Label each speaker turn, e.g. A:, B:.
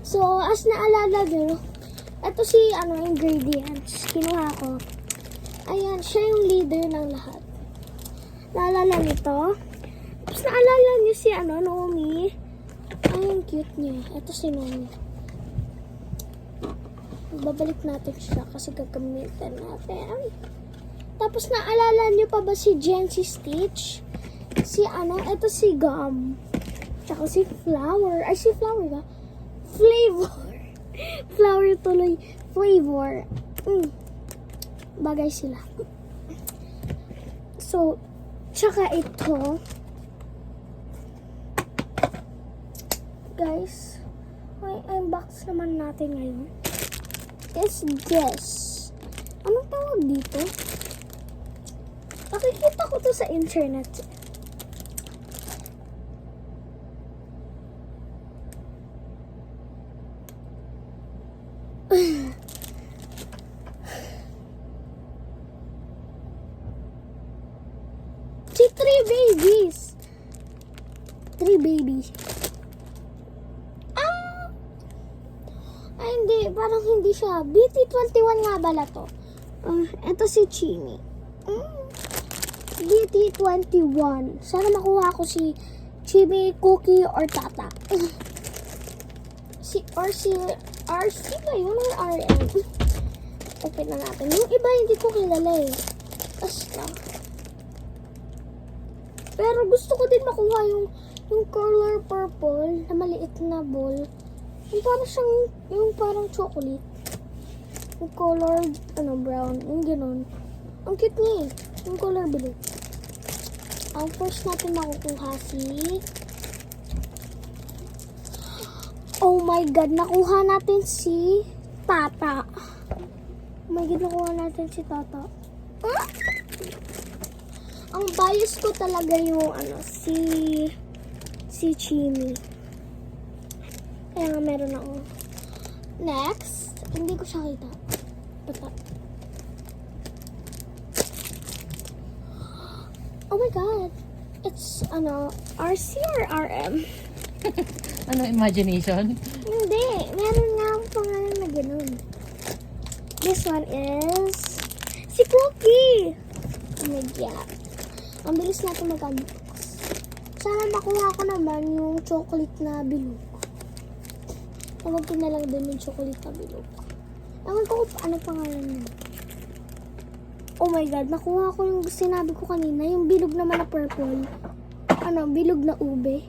A: So, as naalala nyo, ito si, ingredients. Kinuha ko. Ayan, siya yung leader ng lahat. Naalala nito. Tapos naalala niyo si, Nomi. Ay, ang cute niya. Ito si Nomi. Babalik natin siya kasi gagamitin natin. Tapos naalala niyo pa ba si Jency Stitch? Ito si Gum. Tsaka si Flower. Ay, si Flower ba? Flavor. Flower tuloy. Flavor. Bagay sila. So, tsaka ito. Guys, may unbox naman natin ngayon. Is this. Anong tawag dito? Nakikita ko to sa internet. Si 3 babies. 3 babies. Ay, hindi. Parang hindi siya. BT21 nga pala to. Ito si Chini. BT21. Sana makuha ko si Chimi, Cookie, or Tata. Si RC ba yun? Or RM? Open na natin. Yung iba hindi ko kilala eh. Basta. Pero gusto ko din makuha yung color purple na maliit na ball. Yung parang chocolate. Yung color, brown. Yung gano'n. Ang cute niya eh. Yung color blue. Ang first natin makukuha oh my God, nakuha natin si Tata. Oh my God, nakuha natin si Tata. Ang bias ko talaga yung si Chimi. Kaya nga meron ako. Next, hindi ko siya kita. Bata. Oh my God. It's, RC or RM?
B: Ano, imagination?
A: Hindi. Meron nga ang pangalan na ganun. This one is si Cookie. Oh my God. Ang bilis natin mag-unbox. Sana makuha ko naman yung chocolate na bilog. Tawag ko na lang din yung chocolate na bilog. Ewan ko kung ano pangalan niya. Oh my God, nakuha ko yung sinabi ko kanina. Yung bilog naman na purple. Bilog na ube.